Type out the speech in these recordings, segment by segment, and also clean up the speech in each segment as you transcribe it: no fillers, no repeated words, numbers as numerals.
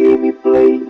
hear me play.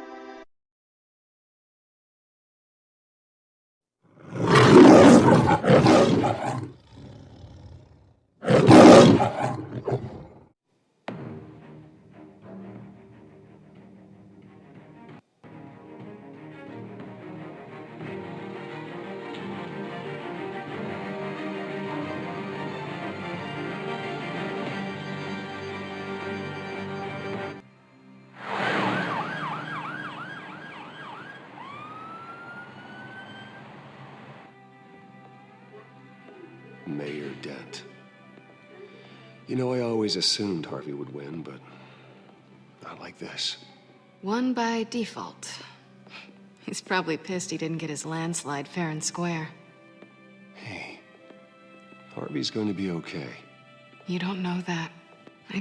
Mayor Dent. You know, I always assumed Harvey would win, but not like this. Won by default. He's probably pissed he didn't get his landslide fair and square. Hey, Harvey's going to be okay. You don't know that. I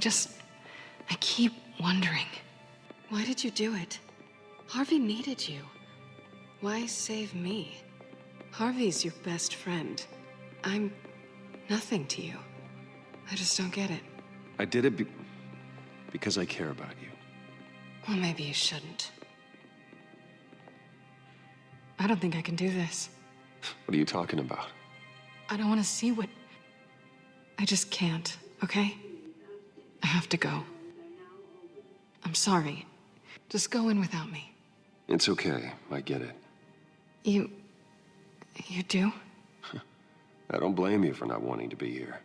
keep wondering. Why did you do it? Harvey needed you. Why save me? Harvey's your best friend. I'm nothing to you. I just don't get it. I did it because I care about you. Well, maybe you shouldn't. I don't think I can do this. What are you talking about? I don't want to see what... I just can't, okay? I have to go. I'm sorry. Just go in without me. It's okay. I get it. You do? I don't blame you for not wanting to be here.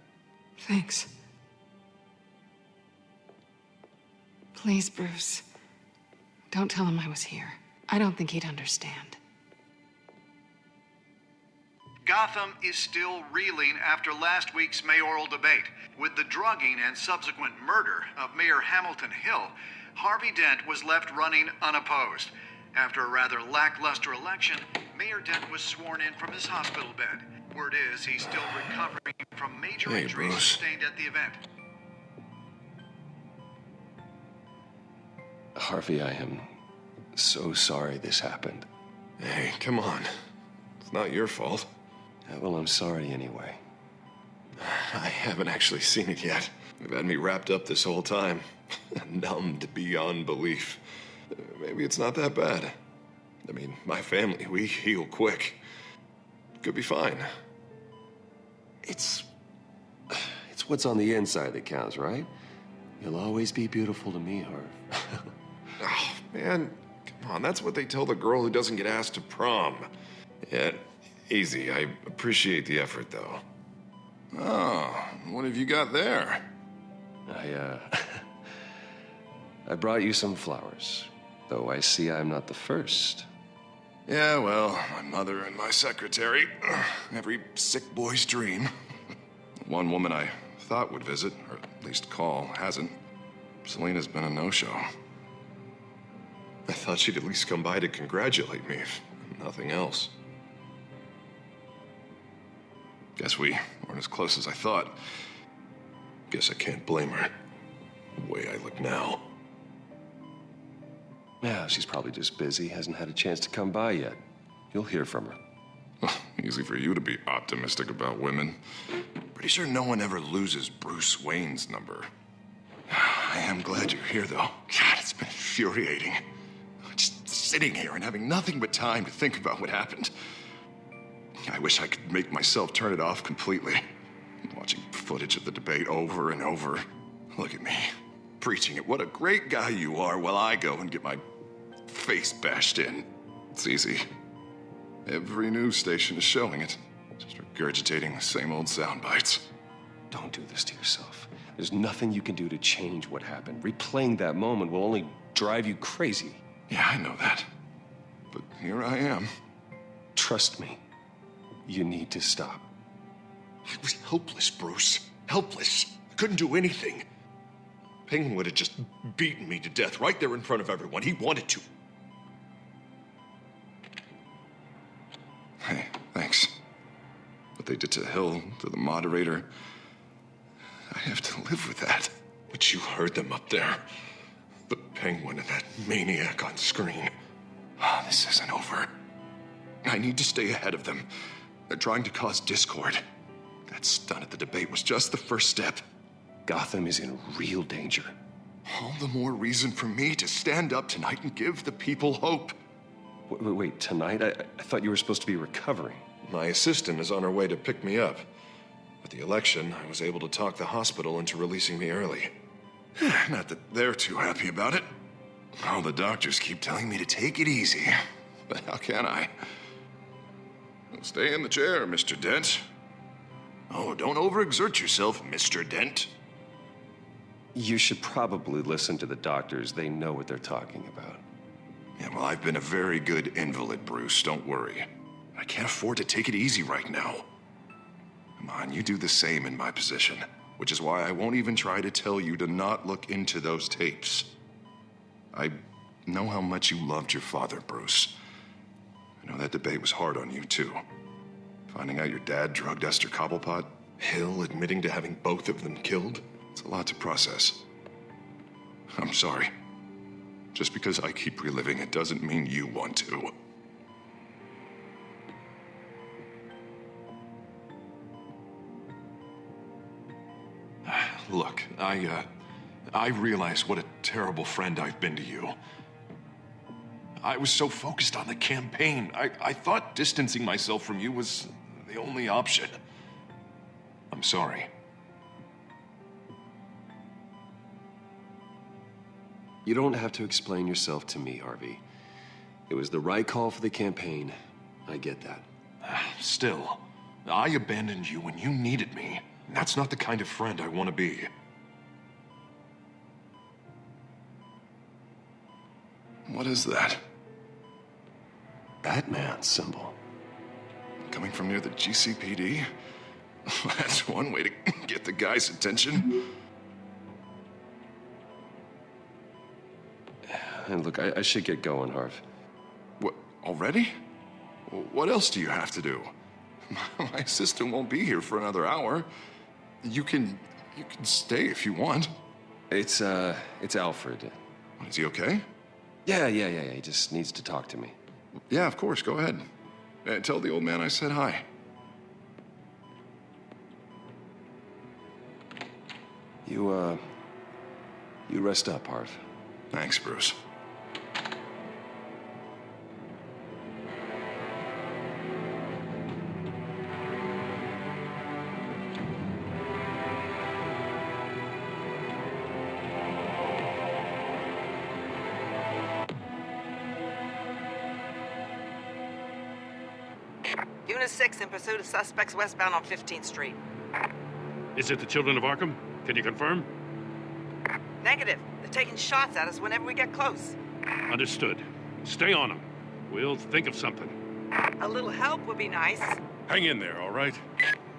Thanks. Please, Bruce. Don't tell him I was here. I don't think he'd understand. Gotham is still reeling after last week's mayoral debate. With the drugging and subsequent murder of Mayor Hamilton Hill, Harvey Dent was left running unopposed. After a rather lackluster election, Mayor Dent was sworn in from his hospital bed. Word is he's still recovering from major injuries Bruce. sustained at the event. Harvey, I am so sorry this happened. Hey, come on. It's not your fault. Yeah, well, I'm sorry anyway. I haven't actually seen it yet. They've had me wrapped up this whole time. Numbed beyond belief. Maybe it's not that bad. I mean, my family, we heal quick. Could be fine. It's what's on the inside that counts, right? You'll always be beautiful to me, Harv. Oh, man, come on. That's what they tell the girl who doesn't get asked to prom. Yeah, easy. I appreciate the effort, though. Oh, what have you got there? I brought you some flowers, though I see I'm not the first. Yeah, well, my mother and my secretary. Every sick boy's dream. One woman I thought would visit, or at least call, hasn't. Selena's been a no-show. I thought she'd at least come by to congratulate me, if nothing else. Guess we weren't as close as I thought. Guess I can't blame her. The way I look now. Yeah, she's probably just busy, hasn't had a chance to come by yet. You'll hear from her. Easy for you to be optimistic about women. Pretty sure no one ever loses Bruce Wayne's number. I am glad you're here, though. God, it's been infuriating. Just sitting here and having nothing but time to think about what happened. I wish I could make myself turn it off completely. Watching footage of the debate over and over. Look at me, preaching it. What a great guy you are, while I go and get my face bashed in. It's easy. Every news station is showing it. Just regurgitating the same old sound bites. Don't do this to yourself. There's nothing you can do to change what happened. Replaying that moment will only drive you crazy. Yeah, I know that. But here I am. Trust me. You need to stop. I was helpless, Bruce. Helpless. I couldn't do anything. Penguin would have just beaten me to death right there in front of everyone. He wanted to. Hey, thanks. What they did to Hill, to the moderator, I have to live with that. But you heard them up there. The Penguin and that maniac on screen. This isn't over. I need to stay ahead of them. They're trying to cause discord. That stunt at the debate was just the first step. Gotham is in real danger. All the more reason for me to stand up tonight and give the people hope. Wait, tonight? I thought you were supposed to be recovering. My assistant is on her way to pick me up. With the election, I was able to talk the hospital into releasing me early. Not that they're too happy about it. All the doctors keep telling me to take it easy. But how can I? Stay in the chair, Mr. Dent. Oh, don't overexert yourself, Mr. Dent. You should probably listen to the doctors. They know what they're talking about. Yeah, well, I've been a very good invalid, Bruce. Don't worry. I can't afford to take it easy right now. Come on, you do the same in my position. Which is why I won't even try to tell you to not look into those tapes. I know how much you loved your father, Bruce. I know that debate was hard on you, too. Finding out your dad drugged Esther Cobblepot, Hill admitting to having both of them killed. It's a lot to process. I'm sorry. Just because I keep reliving it doesn't mean you want to. Look, I realize what a terrible friend I've been to you. I was so focused on the campaign. I thought distancing myself from you was the only option. I'm sorry. You don't have to explain yourself to me, Harvey. It was the right call for the campaign. I get that. Still, I abandoned you when you needed me. That's not the kind of friend I want to be. What is that? Batman symbol. Coming from near the GCPD? That's one way to get the guy's attention. And look, I should get going, Harv. What, already? What else do you have to do? My assistant won't be here for another hour. You can stay if you want. It's Alfred. Is he okay? Yeah. He just needs to talk to me. Yeah, of course. Go ahead. Tell the old man I said hi. You rest up, Harv. Thanks, Bruce. Unit 6 in pursuit of suspects westbound on 15th Street. Is it the Children of Arkham? Can you confirm? Negative. They're taking shots at us whenever we get close. Understood. Stay on them. We'll think of something. A little help would be nice. Hang in there, all right?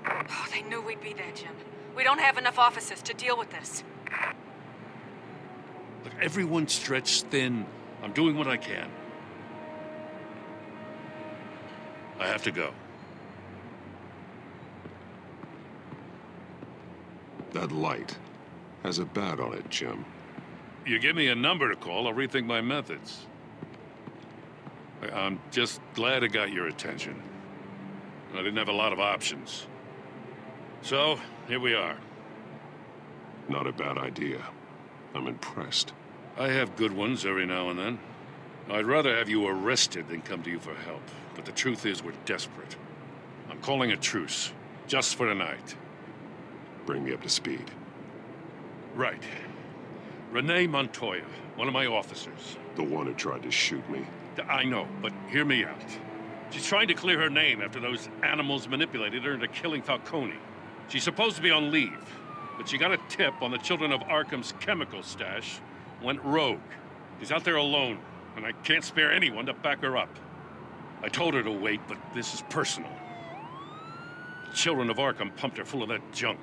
Oh, they knew we'd be there, Jim. We don't have enough officers to deal with this. Look, everyone's stretched thin. I'm doing what I can. I have to go. That light has a bat on it, Jim. You give me a number to call, I'll rethink my methods. I'm just glad I got your attention. I didn't have a lot of options. So, here we are. Not a bad idea. I'm impressed. I have good ones every now and then. I'd rather have you arrested than come to you for help. But the truth is, we're desperate. I'm calling a truce, just for tonight. Bring me up to speed. Right. Renee Montoya, one of my officers. The one who tried to shoot me. I know, but hear me out. She's trying to clear her name after those animals manipulated her into killing Falcone. She's supposed to be on leave, but she got a tip on the Children of Arkham's chemical stash, went rogue. She's out there alone, and I can't spare anyone to back her up. I told her to wait, but this is personal. The Children of Arkham pumped her full of that junk.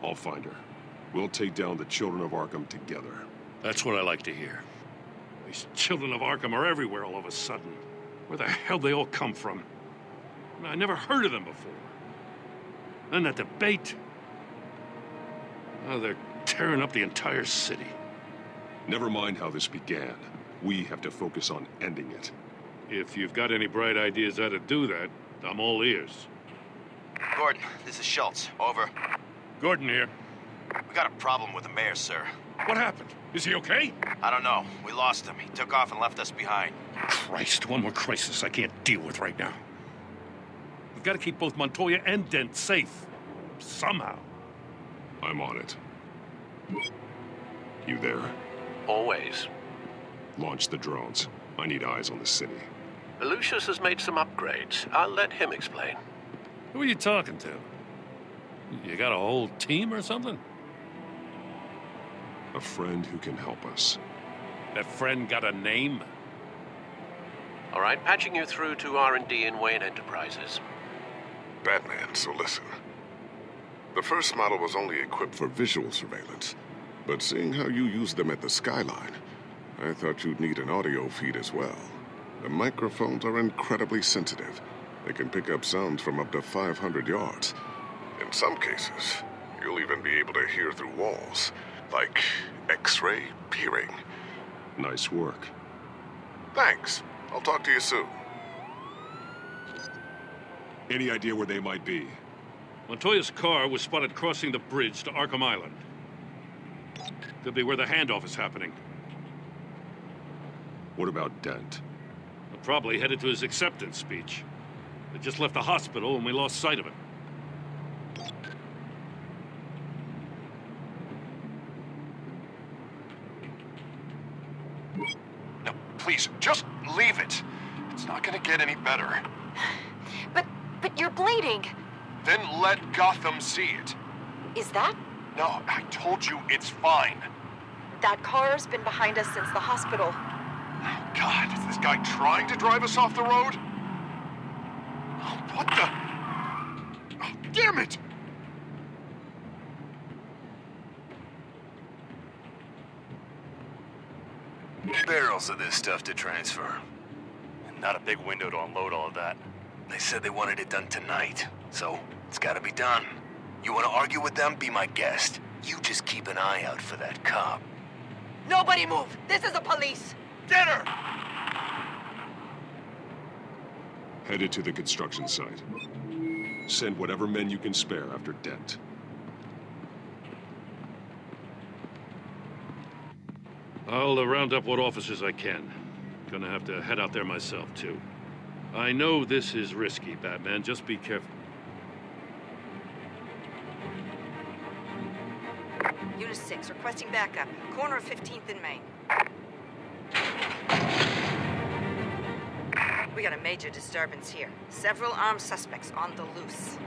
I'll find her. We'll take down the Children of Arkham together. That's what I like to hear. These Children of Arkham are everywhere all of a sudden. Where the hell they all come from? I never heard of them before. Then that debate. Oh, they're tearing up the entire city. Never mind how this began. We have to focus on ending it. If you've got any bright ideas how to do that, I'm all ears. Gordon, this is Schultz. Over. Gordon here. We got a problem with the mayor, sir. What happened? Is he okay? I don't know. We lost him. He took off and left us behind. Christ, one more crisis I can't deal with right now. We've got to keep both Montoya and Dent safe. Somehow. I'm on it. You there? Always. Launch the drones. I need eyes on the city. Lucius has made some upgrades. I'll let him explain. Who are you talking to? You got a whole team or something? A friend who can help us. That friend got a name? All right, patching you through to R&D in Wayne Enterprises. Batman, so listen. The first model was only equipped for visual surveillance, but seeing how you use them at the skyline, I thought you'd need an audio feed as well. The microphones are incredibly sensitive. They can pick up sounds from up to 500 yards. In some cases, you'll even be able to hear through walls, like X-ray peering. Nice work. Thanks. I'll talk to you soon. Any idea where they might be? Montoya's car was spotted crossing the bridge to Arkham Island. Could be where the handoff is happening. What about Dent? Probably headed to his acceptance speech. They just left the hospital and we lost sight of him. No, please, just leave it. It's not gonna get any better. But you're bleeding. Then let Gotham see it. Is that? No, I told you it's fine. That car's been behind us since the hospital. God, is this guy trying to drive us off the road? Oh, what the? Oh, damn it! Barrels of this stuff to transfer. And not a big window to unload all of that. They said they wanted it done tonight, so it's gotta be done. You wanna argue with them? Be my guest. You just keep an eye out for that cop. Nobody move! This is the police! Get her! Headed to the construction site. Send whatever men you can spare after Dent. I'll round up what officers I can. Gonna have to head out there myself, too. I know this is risky, Batman. Just be careful. Unit 6, requesting backup. Corner of 15th and Main. We got a major disturbance here. Several armed suspects on the loose.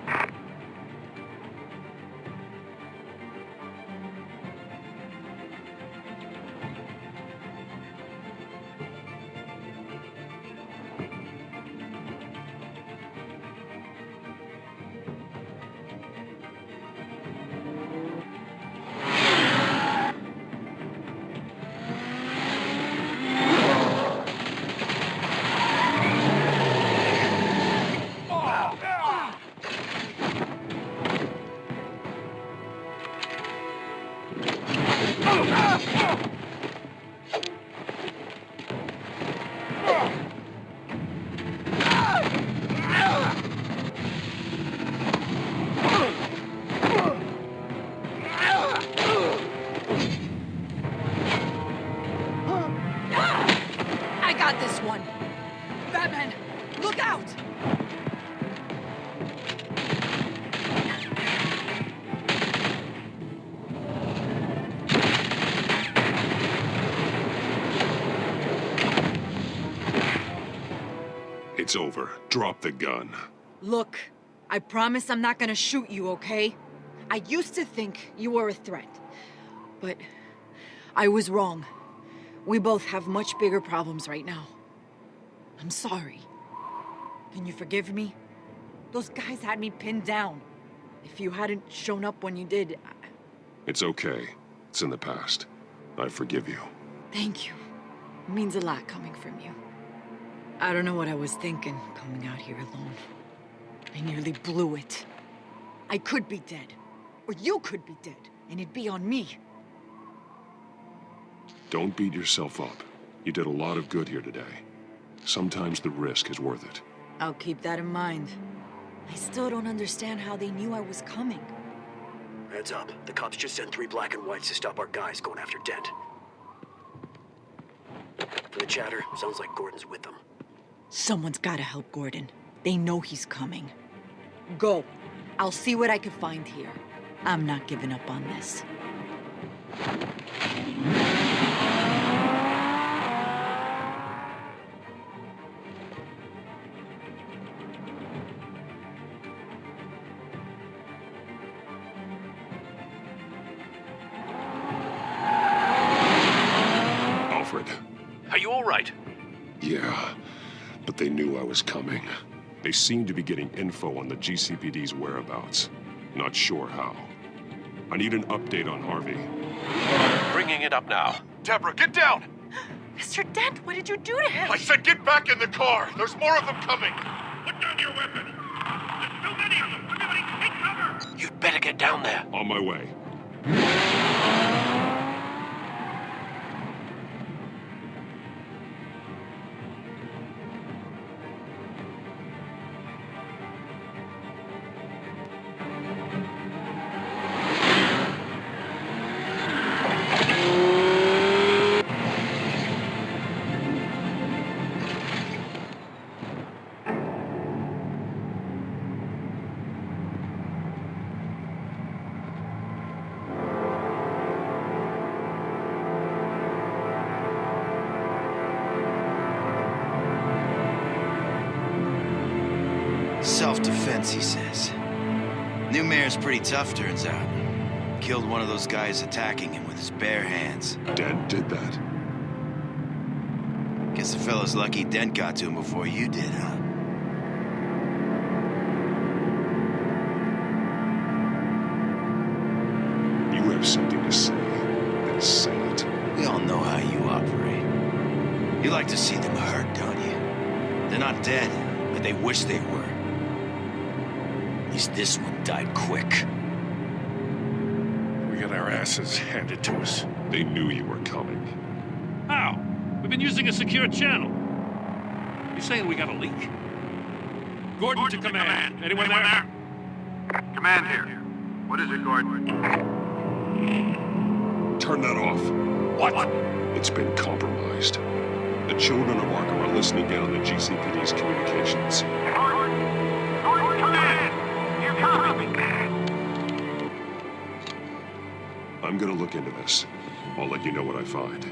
It's over. Drop the gun. Look, I promise I'm not gonna shoot you, okay? I used to think you were a threat, but I was wrong. We both have much bigger problems right now. I'm sorry. Can you forgive me? Those guys had me pinned down. If you hadn't shown up when you did, It's okay. It's in the past. I forgive you. Thank you. It means a lot coming from you. I don't know what I was thinking, coming out here alone. I nearly blew it. I could be dead. Or you could be dead, and it'd be on me. Don't beat yourself up. You did a lot of good here today. Sometimes the risk is worth it. I'll keep that in mind. I still don't understand how they knew I was coming. Heads up. The cops just sent 3 black and whites to stop our guys going after Dent. the chatter, sounds like Gordon's with them. Someone's gotta help Gordon. They know he's coming. Go. I'll see what I can find here. I'm not giving up on this. Alfred. Are you all right? Yeah, but they knew I was coming. They seem to be getting info on the GCPD's whereabouts. Not sure how. I need an update on Harvey. Bringing it up now. Deborah, get down! Mr. Dent, what did you do to him? I said get back in the car! There's more of them coming! Put down your weapon! There's too many of them! Everybody take cover! You'd better get down there. On my way. Self-defense, he says. New mayor's pretty tough, turns out. Killed one of those guys attacking him with his bare hands. Dent did that. Guess the fella's lucky Dent got to him before you did, huh? You have something to say, then say it. We all know how you operate. You like to see them hurt, don't you? They're not dead, but they wish they were. At least this one died quick. We got our asses handed to us. They knew you were coming. How? We've been using a secure channel. You saying we got a leak? Gordon to command. Anyone there? Command here. What is it, Gordon? Turn that off. What? It's been compromised. The children of Arkham are listening in on the GCPD's communications. Command! You copy me? I'm gonna look into this. I'll let you know what I find.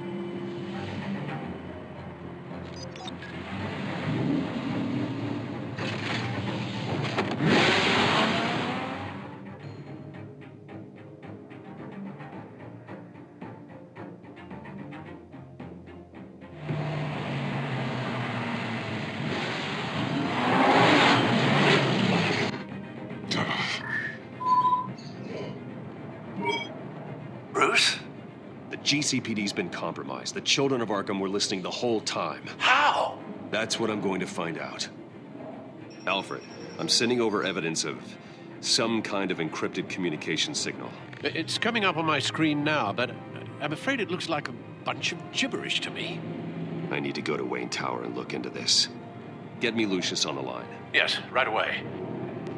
Bruce? The GCPD's been compromised. The children of Arkham were listening the whole time. How? That's what I'm going to find out. Alfred, I'm sending over evidence of some kind of encrypted communication signal. It's coming up on my screen now, but I'm afraid it looks like a bunch of gibberish to me. I need to go to Wayne Tower and look into this. Get me Lucius on the line. Yes, right away.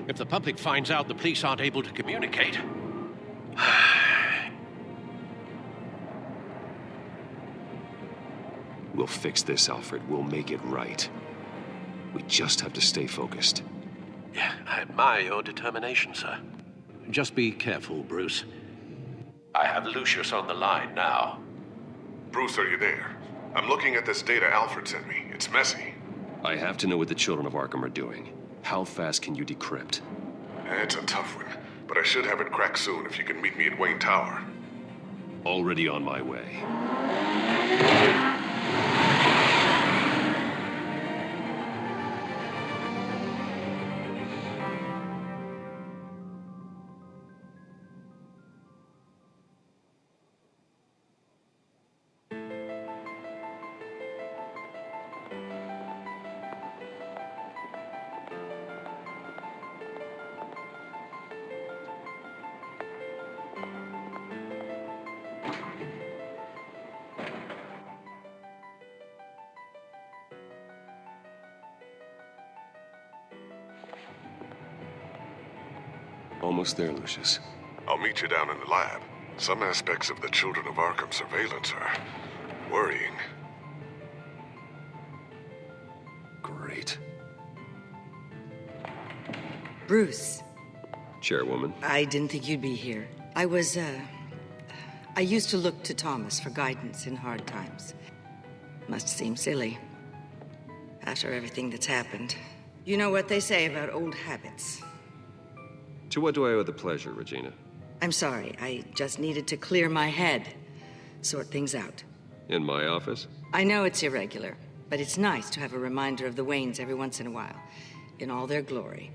If the public finds out the police aren't able to communicate... We'll fix this, Alfred. We'll make it right. We just have to stay focused. Yeah, I admire your determination, sir. Just be careful, Bruce. I have Lucius on the line now. Bruce, are you there? I'm looking at this data Alfred sent me. It's messy. I have to know what the children of Arkham are doing. How fast can you decrypt? It's a tough one, but I should have it cracked soon if you can meet me at Wayne Tower. Already on my way. Almost there, Lucius. I'll meet you down in the lab. Some aspects of the Children of Arkham surveillance are worrying. Great. Bruce, Chairwoman. I didn't think you'd be here. I used to look to Thomas for guidance in hard times. Must seem silly. After everything that's happened. You know what they say about old habits. To what do I owe the pleasure, Regina? I'm sorry, I just needed to clear my head. Sort things out. In my office? I know it's irregular, but it's nice to have a reminder of the Waynes every once in a while, in all their glory.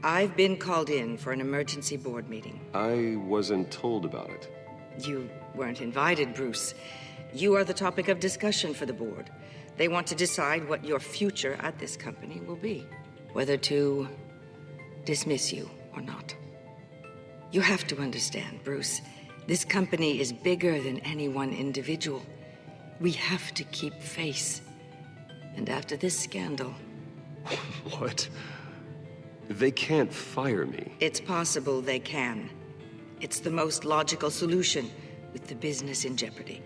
I've been called in for an emergency board meeting. I wasn't told about it. You weren't invited, Bruce. You are the topic of discussion for the board. They want to decide what your future at this company will be. Whether to dismiss you or not. You have to understand, Bruce. This company is bigger than any one individual. We have to keep face. And after this scandal... What? They can't fire me. It's possible they can. It's the most logical solution with the business in jeopardy.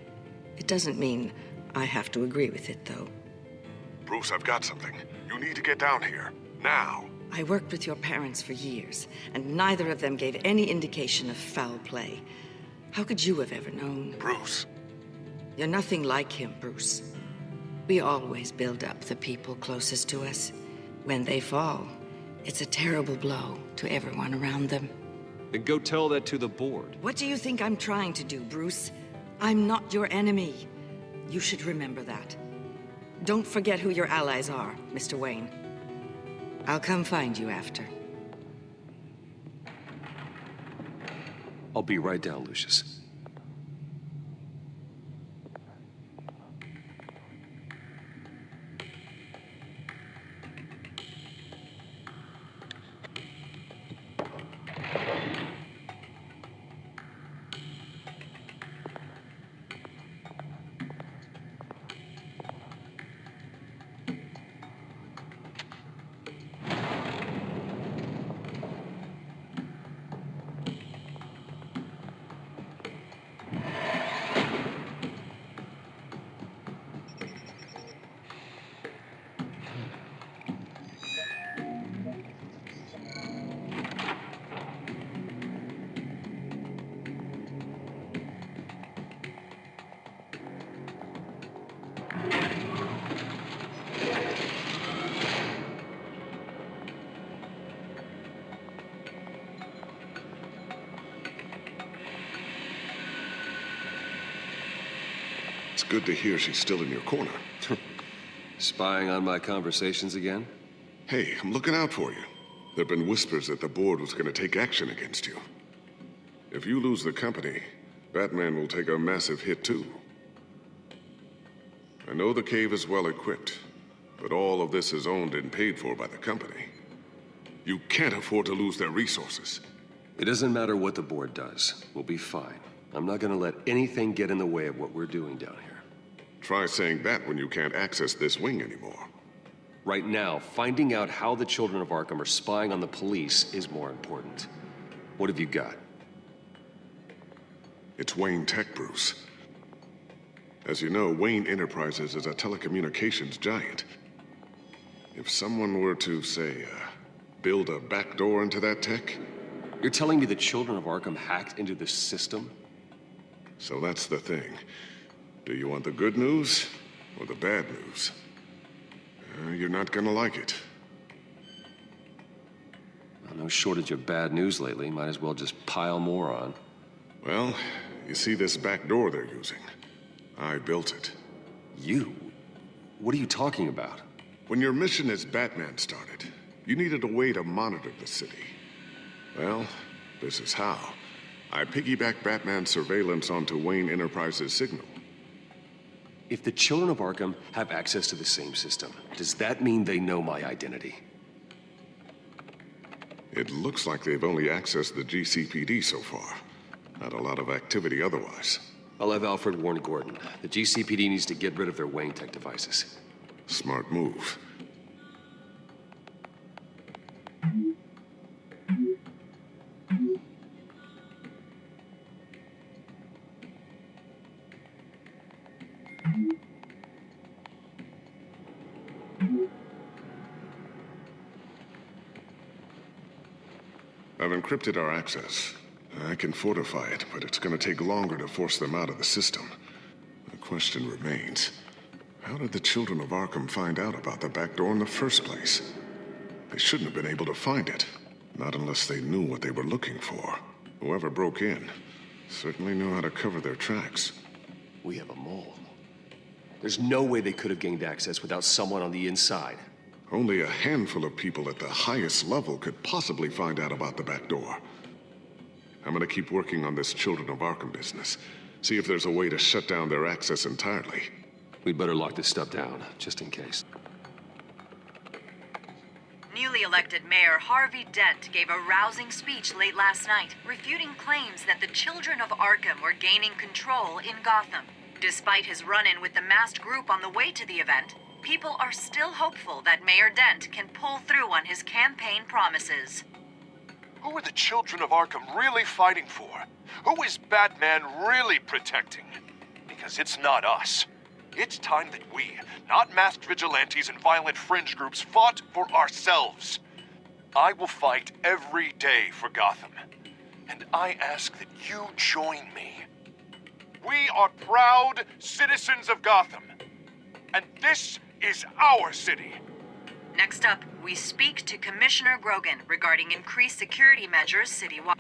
It doesn't mean I have to agree with it, though. Bruce, I've got something. You need to get down here. Now. I worked with your parents for years, and neither of them gave any indication of foul play. How could you have ever known? Bruce. You're nothing like him, Bruce. We always build up the people closest to us. When they fall, it's a terrible blow to everyone around them. Then go tell that to the board. What do you think I'm trying to do, Bruce? I'm not your enemy. You should remember that. Don't forget who your allies are, Mr. Wayne. I'll come find you after. I'll be right down, Lucius. It's good to hear she's still in your corner. Spying on my conversations again? Hey, I'm looking out for you. There've been whispers that the board was going to take action against you. If you lose the company, Batman will take a massive hit too. I know the cave is well equipped, but all of this is owned and paid for by the company. You can't afford to lose their resources. It doesn't matter what the board does. We'll be fine. I'm not gonna let anything get in the way of what we're doing down here. Try saying that when you can't access this wing anymore. Right now, finding out how the children of Arkham are spying on the police is more important. What have you got? It's Wayne Tech, Bruce. As you know, Wayne Enterprises is a telecommunications giant. If someone were to, say, build a backdoor into that tech... You're telling me the children of Arkham hacked into the system? So that's the thing. Do you want the good news or the bad news? You're not gonna like it. Well, no shortage of bad news lately. Might as well just pile more on. Well, you see this back door they're using? I built it. You? What are you talking about? When your mission as Batman started, you needed a way to monitor the city. Well, this is how. I piggybacked Batman's surveillance onto Wayne Enterprises' signal. If the children of Arkham have access to the same system, does that mean they know my identity? It looks like they've only accessed the GCPD so far. Not a lot of activity otherwise. I'll have Alfred warn Gordon. The GCPD needs to get rid of their Wayne Tech devices. Smart move. encrypted our access. I can fortify it, but it's gonna take longer to force them out of the system. The question remains, how did the children of Arkham find out about the back door in the first place? They shouldn't have been able to find it. Not unless they knew what they were looking for. Whoever broke in certainly knew how to cover their tracks. We have a mole. There's no way they could have gained access without someone on the inside. Only a handful of people at the highest level could possibly find out about the back door. I'm gonna keep working on this Children of Arkham business. See if there's a way to shut down their access entirely. We'd better lock this stuff down, just in case. Newly elected Mayor Harvey Dent gave a rousing speech late last night, refuting claims that the Children of Arkham were gaining control in Gotham. Despite his run-in with the masked group on the way to the event, people are still hopeful that Mayor Dent can pull through on his campaign promises. Who are the Children of Arkham really fighting for? Who is Batman really protecting? Because it's not us. It's time that we, not masked vigilantes and violent fringe groups, fought for ourselves. I will fight every day for Gotham. And I ask that you join me. We are proud citizens of Gotham. And this is our city. Next up, we speak to Commissioner Grogan regarding increased security measures citywide.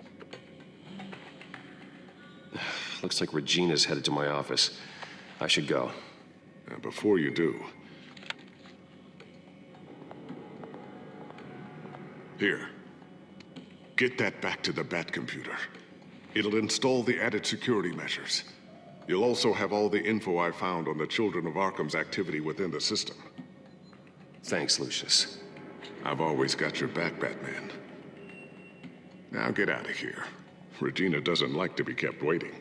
Looks like Regina's headed to my office. I should go. Before you do... Here. Get that back to the Bat computer. It'll install the added security measures. You'll also have all the info I found on the Children of Arkham's activity within the system. Thanks, Lucius. I've always got your back, Batman. Now get out of here. Regina doesn't like to be kept waiting.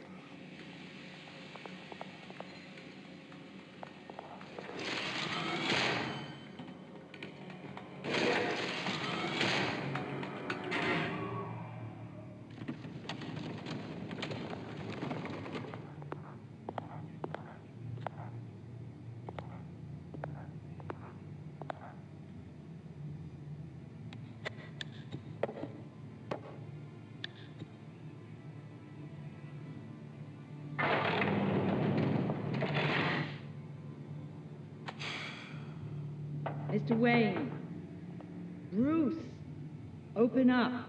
Mr. Wayne. Bruce. Open up.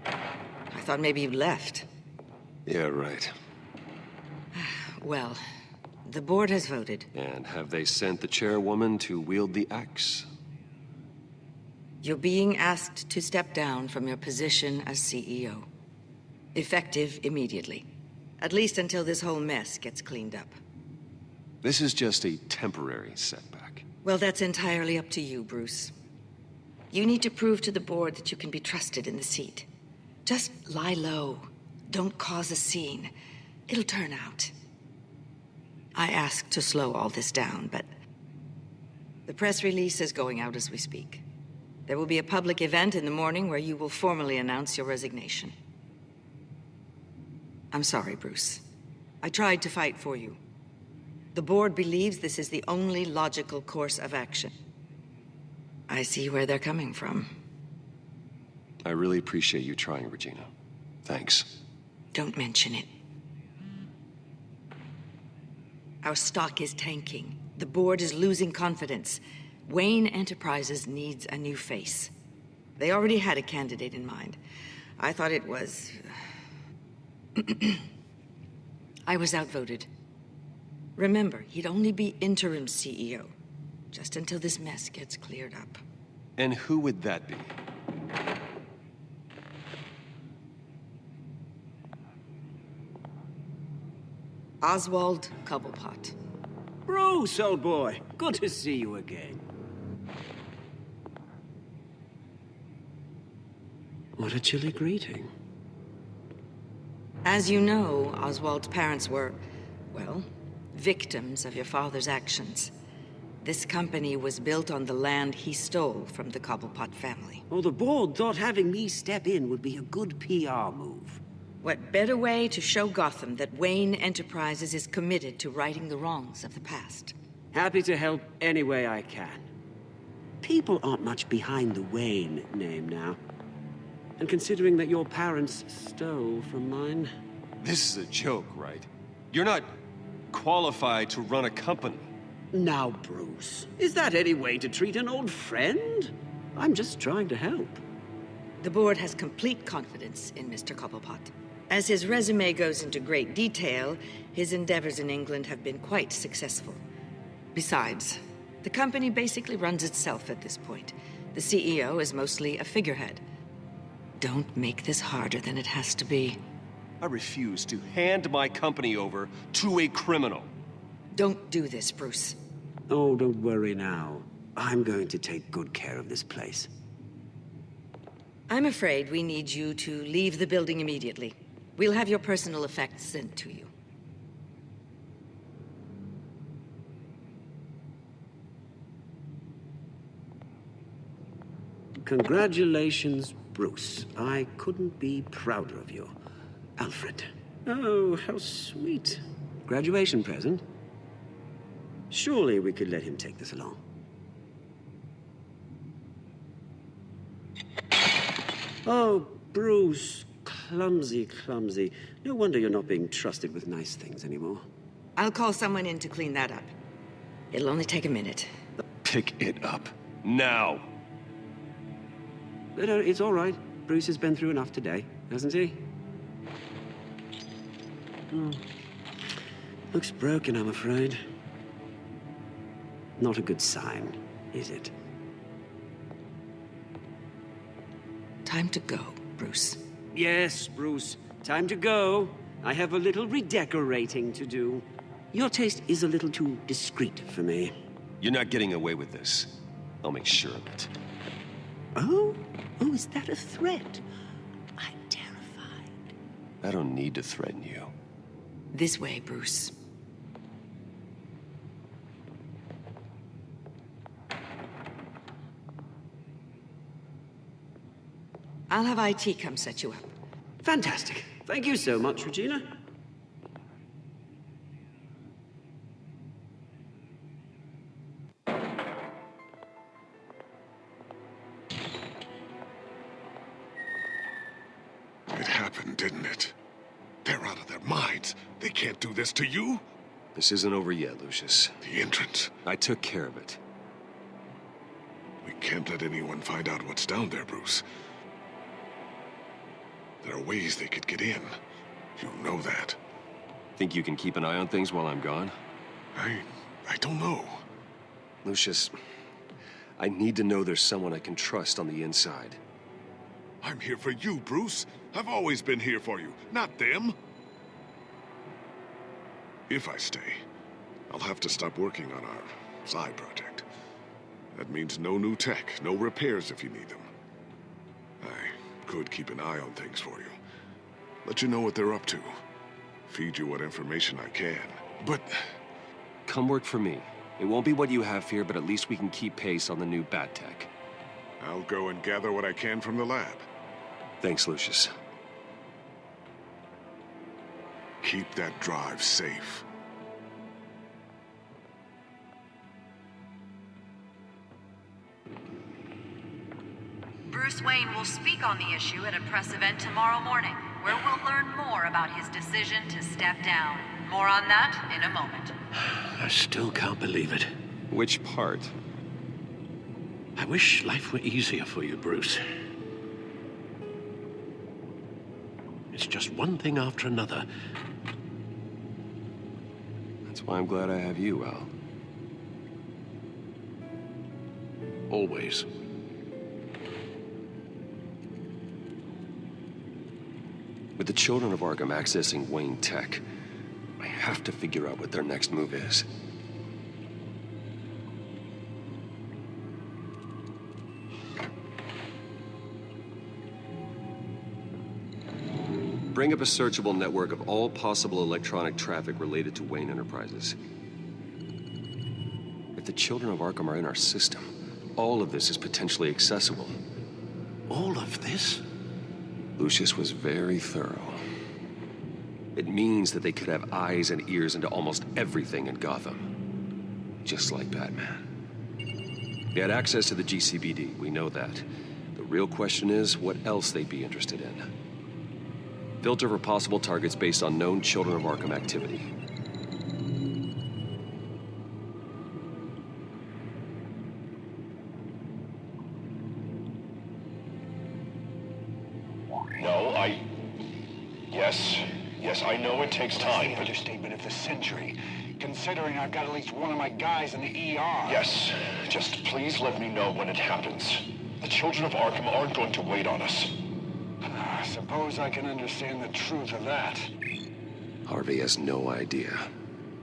I thought maybe you left. Yeah, right. Well, the board has voted. And have they sent the chairwoman to wield the axe? You're being asked to step down from your position as CEO. Effective immediately. At least until this whole mess gets cleaned up. This is just a temporary setback. Well, that's entirely up to you, Bruce. You need to prove to the board that you can be trusted in the seat. Just lie low. Don't cause a scene. It'll turn out. I asked to slow all this down, but the press release is going out as we speak. There will be a public event in the morning where you will formally announce your resignation. I'm sorry, Bruce. I tried to fight for you. The board believes this is the only logical course of action. I see where they're coming from. I really appreciate you trying, Regina. Thanks. Don't mention it. Our stock is tanking. The board is losing confidence. Wayne Enterprises needs a new face. They already had a candidate in mind. I thought it was... I was outvoted. Remember, he'd only be interim CEO, just until this mess gets cleared up. And who would that be? Oswald Cobblepot. Bruce, old boy. Good to see you again. What a chilly greeting. As you know, Oswald's parents were, well, victims of your father's actions. This company was built on the land he stole from the Cobblepot family. Well, the board thought having me step in would be a good PR move. What better way to show Gotham that Wayne Enterprises is committed to righting the wrongs of the past? Happy to help any way I can. People aren't much behind the Wayne name now. And considering that your parents stole from mine... This is a joke, right? You're not qualified to run a company. Now, Bruce, is that any way to treat an old friend? I'm just trying to help. The board has complete confidence in Mr. Cobblepot. As his resume goes into great detail, his endeavors in England have been quite successful. Besides, the company basically runs itself at this point. The CEO is mostly a figurehead. Don't make this harder than it has to be. I refuse to hand my company over to a criminal. Don't do this, Bruce. Oh, don't worry now. I'm going to take good care of this place. I'm afraid we need you to leave the building immediately. We'll have your personal effects sent to you. Congratulations, Bruce. I couldn't be prouder of you. Alfred. Oh, how sweet. Graduation present? Surely we could let him take this along. Oh, Bruce. Clumsy, clumsy. No wonder you're not being trusted with nice things anymore. I'll call someone in to clean that up. It'll only take a minute. Pick it up. Now. It's all right. Bruce has been through enough today, hasn't he? Looks broken, I'm afraid. Not a good sign, is it? Time to go, Bruce. Yes, Bruce. Time to go. I have a little redecorating to do. Your taste is a little too discreet for me. You're not getting away with this. I'll make sure of it. Oh? Oh, is that a threat? I'm terrified. I don't need to threaten you. This way, Bruce. I'll have IT come set you up. Fantastic. Thank you so much, Regina. It happened, didn't it? They're out of their minds. They can't do this to you. This isn't over yet, Lucius. The entrance. I took care of it. We can't let anyone find out what's down there, Bruce. There are ways they could get in. You know that. Think you can keep an eye on things while I'm gone? I don't know. Lucius, I need to know there's someone I can trust on the inside. I'm here for you, Bruce. I've always been here for you, not them. If I stay, I'll have to stop working on our side project. That means no new tech, no repairs if you need them. I could keep an eye on things for you. Let you know what they're up to. Feed you what information I can. But... Come work for me. It won't be what you have here, but at least we can keep pace on the new bat tech. I'll go and gather what I can from the lab. Thanks, Lucius. Keep that drive safe. Bruce Wayne will speak on the issue at a press event tomorrow morning, where we'll learn more about his decision to step down. More on that in a moment. I still can't believe it. Which part? I wish life were easier for you, Bruce. It's just one thing after another. That's why I'm glad I have you, Al. Always. With the children of Arkham accessing Wayne Tech, I have to figure out what their next move is. Bring up a searchable network of all possible electronic traffic related to Wayne Enterprises. If the children of Arkham are in our system, all of this is potentially accessible. All of this? Lucius was very thorough. It means that they could have eyes and ears into almost everything in Gotham. Just like Batman. They had access to the GCPD, we know that. The real question is what else they'd be interested in. Filter for possible targets based on known Children of Arkham activity. Yes, I know it takes time, but... Understatement of the century, considering I've got at least one of my guys in the ER. Yes, just please let me know when it happens. The Children of Arkham aren't going to wait on us. I suppose I can understand the truth of that. Harvey has no idea.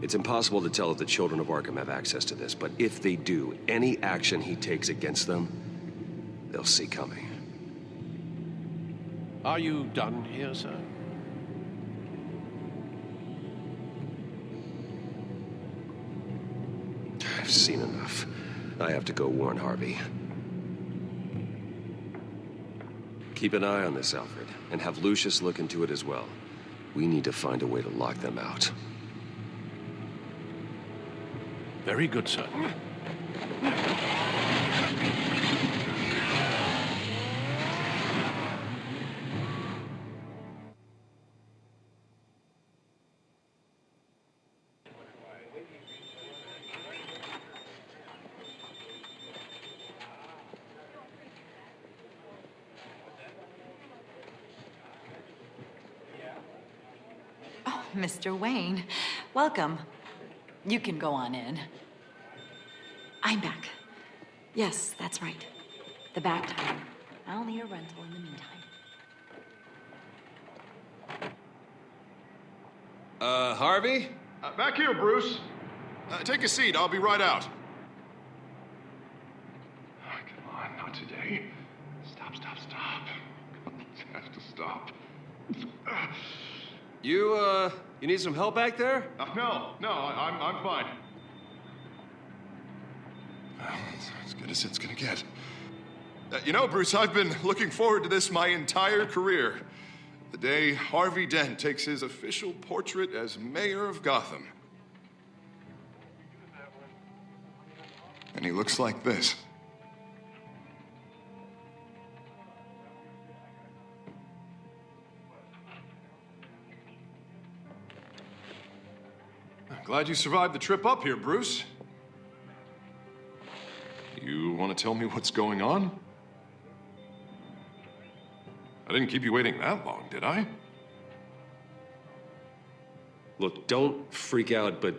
It's impossible to tell if the Children of Arkham have access to this, but if they do, any action he takes against them, they'll see coming. Are you done here, sir? I've seen enough. I have to go warn Harvey. Keep an eye on this, Alfred, and have Lucius look into it as well. We need to find a way to lock them out. Very good, sir. Mr. Wayne, welcome. You can go on in. I'm back. Yes, that's right. The back tire. I'll need a rental in the meantime. Harvey? Back here, Bruce. Take a seat. I'll be right out. Oh, come on, not today. Stop. It has to stop. You need some help back there? No, I'm fine. Well, it's as good as it's gonna get. You know, Bruce, I've been looking forward to this my entire career. The day Harvey Dent takes his official portrait as mayor of Gotham. And he looks like this. Glad you survived the trip up here, Bruce. You want to tell me what's going on? I didn't keep you waiting that long, did I? Look, don't freak out, but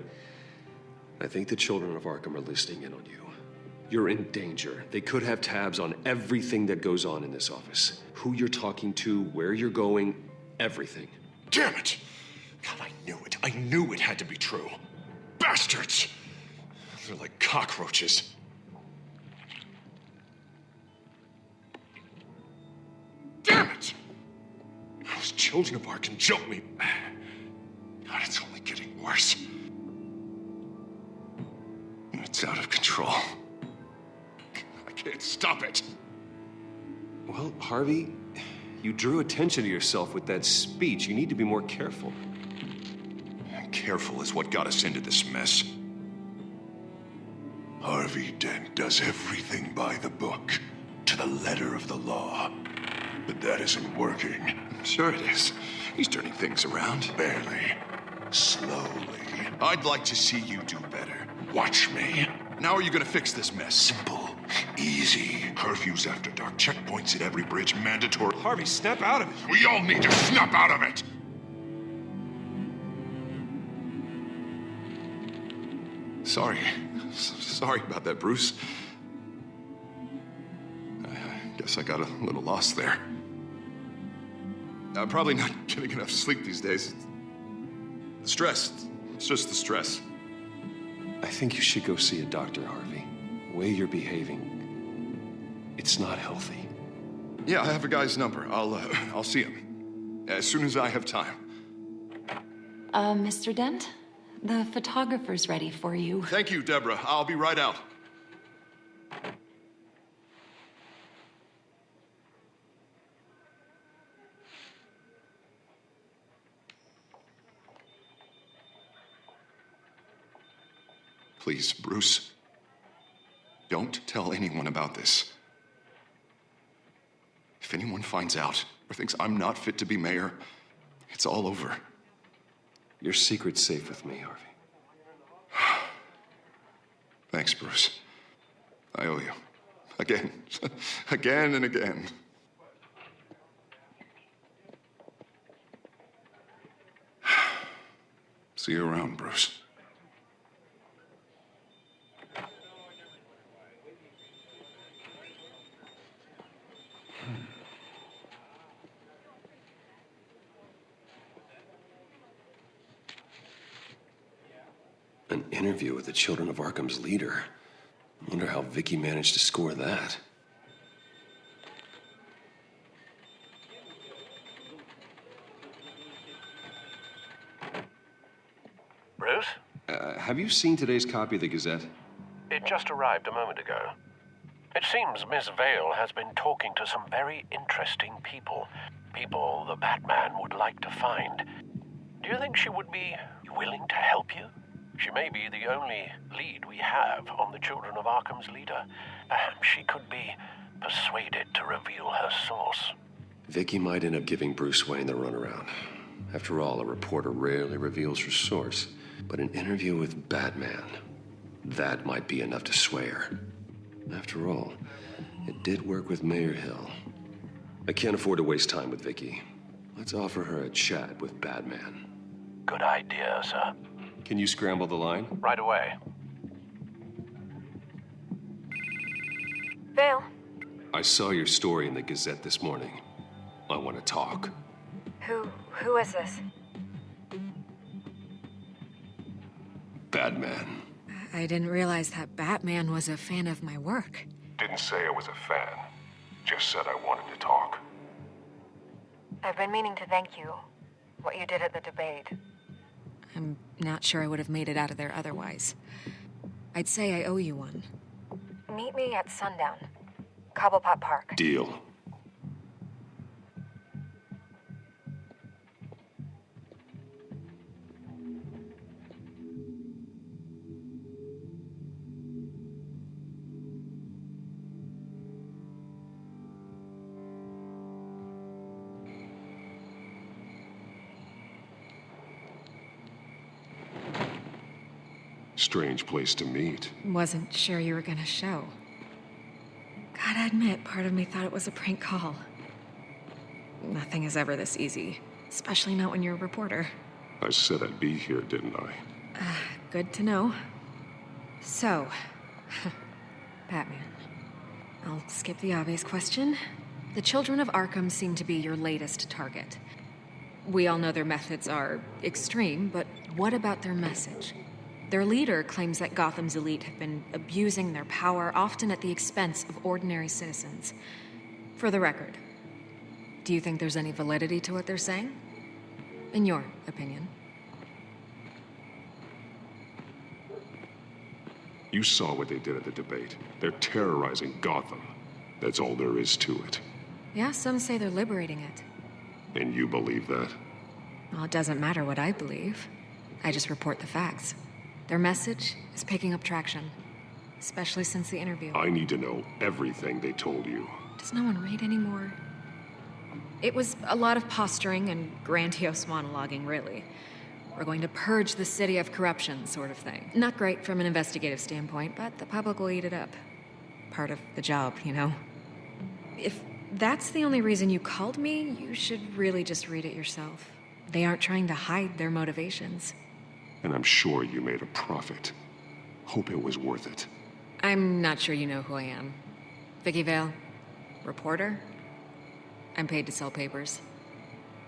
I think the Children of Arkham are listening in on you. You're in danger. They could have tabs on everything that goes on in this office. Who you're talking to, where you're going, everything. Damn it! God, I knew it had to be true. Bastards! They're like cockroaches. Damn it! Those Children of Arkham jumped me. God, it's only getting worse. It's out of control. I can't stop it. Well, Harvey, you drew attention to yourself with that speech. You need to be more careful. Careful is what got us into this mess. Harvey Dent does everything by the book, to the letter of the law. But that isn't working. Sure it is. He's turning things around. Barely. Slowly. I'd like to see you do better. Watch me. Now are you gonna fix this mess? Simple. Easy. Curfews after dark. Checkpoints at every bridge. Mandatory. Harvey, snap out of it. We all need to snap out of it. Sorry about that, Bruce. I guess I got a little lost there. I'm probably not getting enough sleep these days. The stress. It's just the stress. I think you should go see a doctor, Harvey. The way you're behaving, it's not healthy. Yeah, I have a guy's number. I'll see him as soon as I have time. Mr. Dent? The photographer's ready for you. Thank you, Deborah. I'll be right out. Please, Bruce. Don't tell anyone about this. If anyone finds out or thinks I'm not fit to be mayor, it's all over. Your secret's safe with me, Harvey. Thanks, Bruce. I owe you. Again. Again and again. See you around, Bruce. An interview with the Children of Arkham's leader. Wonder how Vicky managed to score that. Bruce? Have you seen today's copy of the Gazette? It just arrived a moment ago. It seems Miss Vale has been talking to some very interesting people. People the Batman would like to find. Do you think she would be willing to help you? She may be the only lead we have on the Children of Arkham's leader. Perhaps she could be persuaded to reveal her source. Vicky might end up giving Bruce Wayne the runaround. After all, a reporter rarely reveals her source. But an interview with Batman, that might be enough to sway her. After all, it did work with Mayor Hill. I can't afford to waste time with Vicky. Let's offer her a chat with Batman. Good idea, sir. Can you scramble the line? Right away. Vale. I saw your story in the Gazette this morning. I want to talk. Who is this? Batman. I didn't realize that Batman was a fan of my work. Didn't say I was a fan. Just said I wanted to talk. I've been meaning to thank you. What you did at the debate. I'm not sure I would have made it out of there otherwise. I'd say I owe you one. Meet me at sundown. Cobblepot Park. Deal. Strange place to meet. Wasn't sure you were gonna show. Gotta admit, part of me thought it was a prank call. Nothing is ever this easy, especially not when you're a reporter. I said I'd be here, didn't I? Good to know. So, Batman. I'll skip the obvious question. The Children of Arkham seem to be your latest target. We all know their methods are extreme, but what about their message? Their leader claims that Gotham's elite have been abusing their power, often at the expense of ordinary citizens. For the record, do you think there's any validity to what they're saying? In your opinion? You saw what they did at the debate. They're terrorizing Gotham. That's all there is to it. Yeah, some say they're liberating it. And you believe that? Well, it doesn't matter what I believe. I just report the facts. Their message is picking up traction, especially since the interview. I need to know everything they told you. Does no one read anymore? It was a lot of posturing and grandiose monologuing, really. We're going to purge the city of corruption, sort of thing. Not great from an investigative standpoint, but the public will eat it up. Part of the job, you know? If that's the only reason you called me, you should really just read it yourself. They aren't trying to hide their motivations. And I'm sure you made a profit. Hope it was worth it. I'm not sure you know who I am. Vicky Vale, reporter. I'm paid to sell papers.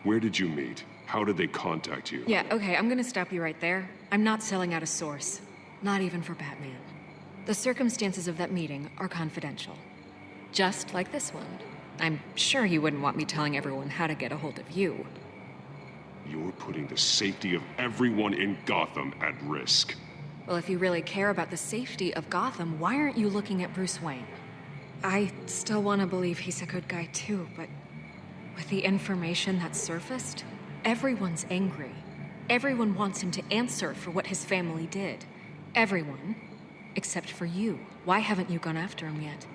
Where did you meet? How did they contact you? Yeah, okay, I'm gonna stop you right there. I'm not selling out a source. Not even for Batman. The circumstances of that meeting are confidential. Just like this one. I'm sure you wouldn't want me telling everyone how to get a hold of you. You're putting the safety of everyone in Gotham at risk. Well, if you really care about the safety of Gotham, why aren't you looking at Bruce Wayne? I still want to believe he's a good guy too, but with the information that's surfaced, everyone's angry. Everyone wants him to answer for what his family did. Everyone, Except for you. Why haven't you gone after him yet?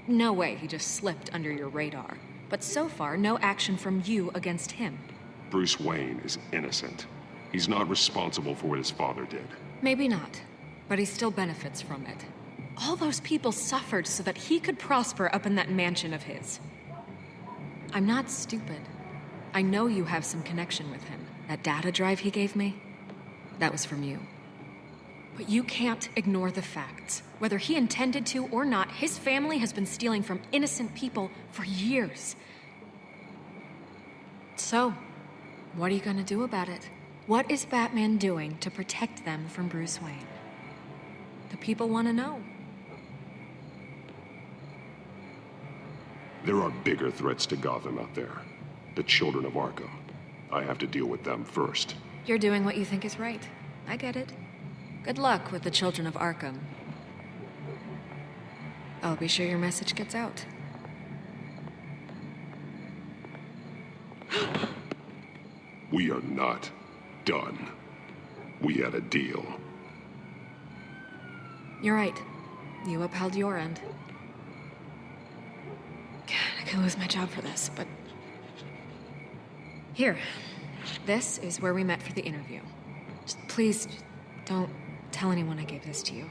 No way he just slipped under your radar. But so far, no action from you against him. Bruce Wayne is innocent. He's not responsible for what his father did. Maybe not, but he still benefits from it. All those people suffered so that he could prosper up in that mansion of his. I'm not stupid. I know you have some connection with him. That data drive he gave me, that was from you. But you can't ignore the facts. Whether he intended to or not, his family has been stealing from innocent people for years. So, what are you gonna do about it? What is Batman doing to protect them from Bruce Wayne? The people want to know. There are bigger threats to Gotham out there. The children of Arkham. I have to deal with them first. You're doing what you think is right. I get it. Good luck with the children of Arkham. I'll be sure your message gets out. We are not done. We had a deal. You're right. You upheld your end. God, I could lose my job for this, but... Here. This is where we met for the interview. Please, don't tell anyone I gave this to you.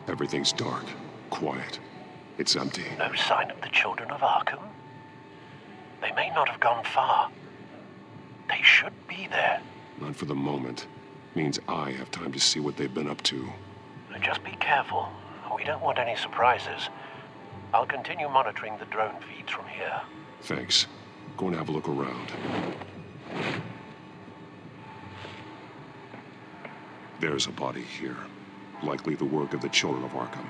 Everything's dark, quiet. It's empty. No sign of the children of Arkham? They may not have gone far. They should be there. Not for the moment. Means I have time to see what they've been up to. Just be careful. We don't want any surprises. I'll continue monitoring the drone feeds from here. Thanks. Going to have a look around. There's a body here. Likely the work of the children of Arkham.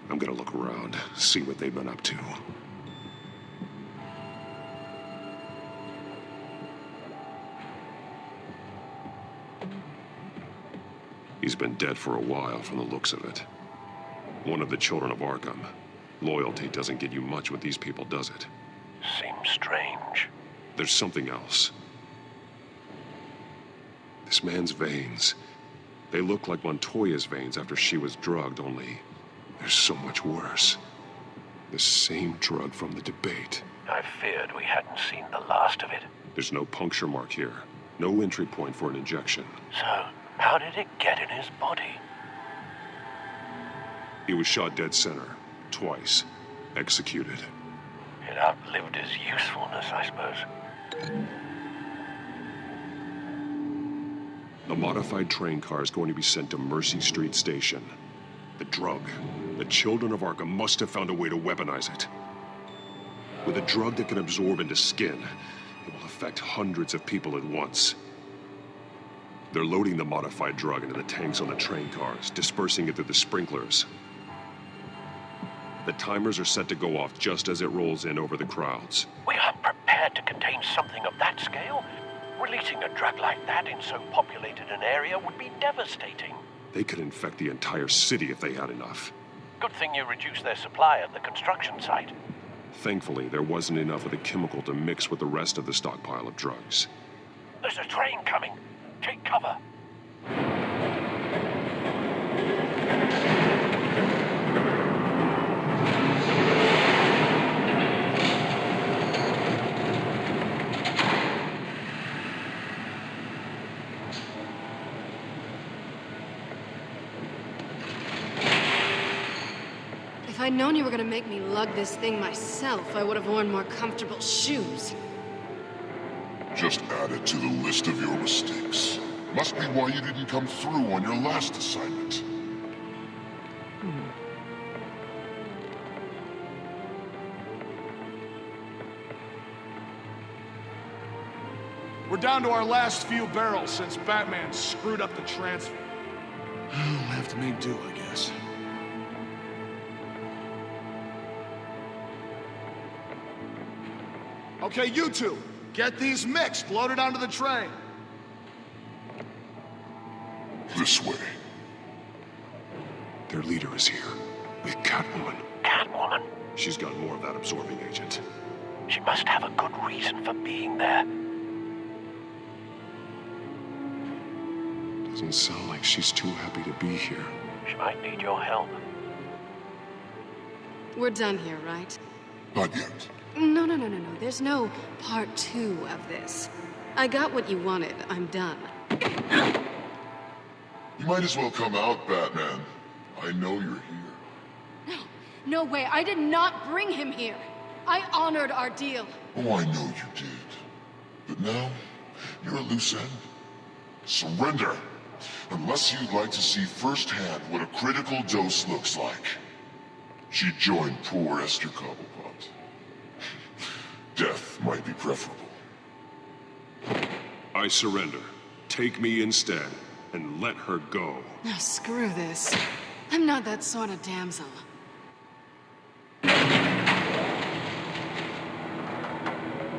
I'm gonna look around, see what they've been up to. He's been dead for a while from the looks of it. One of the children of Arkham. Loyalty doesn't get you much with these people, does it? Seems strange. There's something else. This man's veins. They look like Montoya's veins after she was drugged, only they're so much worse. The same drug from the debate. I feared we hadn't seen the last of it. There's no puncture mark here. No entry point for an injection. So, how did it get in his body? He was shot dead center. Twice. Executed. It outlived his usefulness, I suppose. The modified train car is going to be sent to Mercy Street Station. The drug. The children of Arkham must have found a way to weaponize it. With a drug that can absorb into skin, it will affect hundreds of people at once. They're loading the modified drug into the tanks on the train cars, dispersing it through the sprinklers. The timers are set to go off just as it rolls in over the crowds. We aren't prepared to contain something of that scale. Releasing a drug like that in so populated an area would be devastating. They could infect the entire city if they had enough. Good thing you reduced their supply at the construction site. Thankfully, there wasn't enough of the chemical to mix with the rest of the stockpile of drugs. There's a train coming. Take cover. If I'd known you were gonna make me lug this thing myself, I would have worn more comfortable shoes. Just add it to the list of your mistakes. Must be why you didn't come through on your last assignment. We're down to our last few barrels since Batman screwed up the transfer. We'll have to make do, I guess. Okay, you two, get these mixed, loaded onto the train. This way. Their leader is here, with Catwoman. Catwoman? She's got more of that absorbing agent. She must have a good reason for being there. Doesn't sound like she's too happy to be here. She might need your help. We're done here, right? Not yet. No. There's no part 2 of this. I got what you wanted. I'm done. You might as well come out, Batman. I know you're here. No way. I did not bring him here. I honored our deal. Oh, I know you did. But now, you're a loose end. Surrender! Unless you'd like to see firsthand what a critical dose looks like. She joined poor Esther Cobblepot. Death might be preferable. I surrender. Take me instead, and let her go. Now screw this. I'm not that sort of damsel.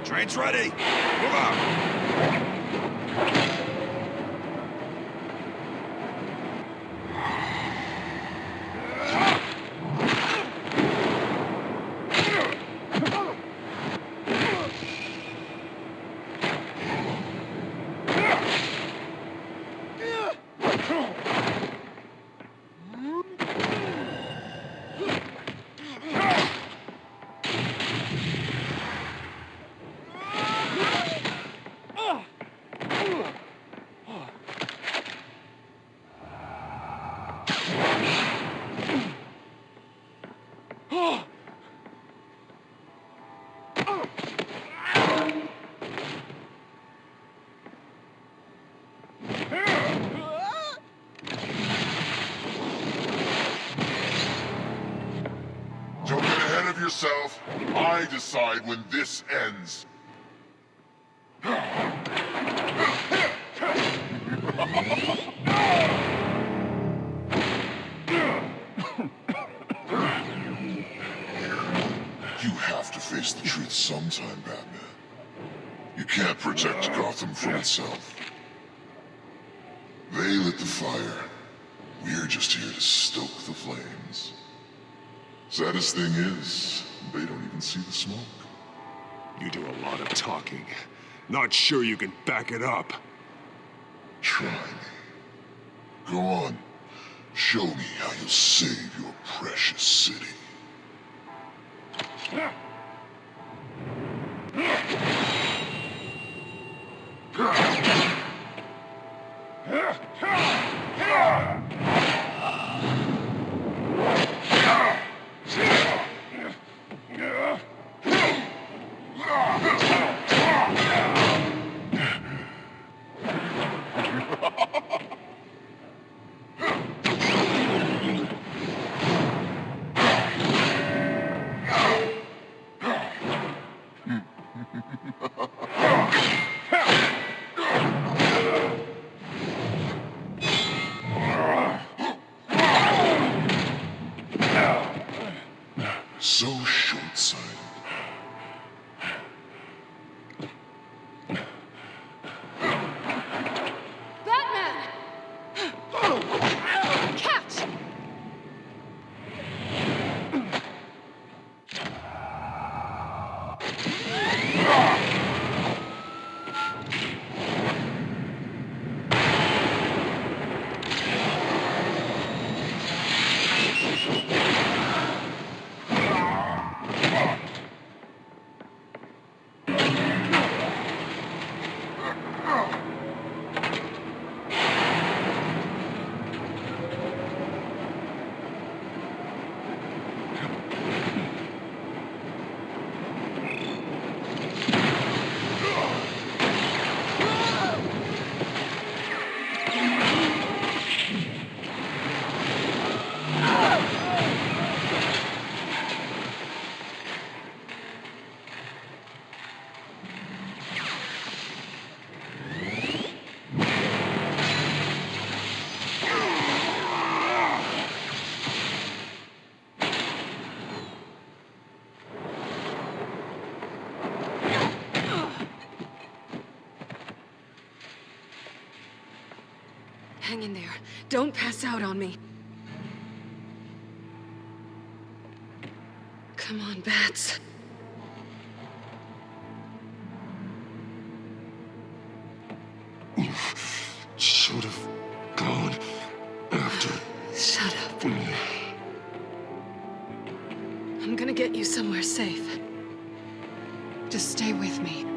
Train's ready. Move out. Don't get ahead of yourself. I decide when this ends. You have to face the truth sometime, Batman. You can't protect Gotham from itself. They lit the fire. We're just here to stoke the flames. Saddest thing is, they don't even see the smoke. You do a lot of talking. Not sure you can back it up. Try me. Go on. Show me how you'll save your precious city. Hang in there. Don't pass out on me. Come on, Bats. You should have gone after. Shut up. I'm gonna get you somewhere safe. Just stay with me.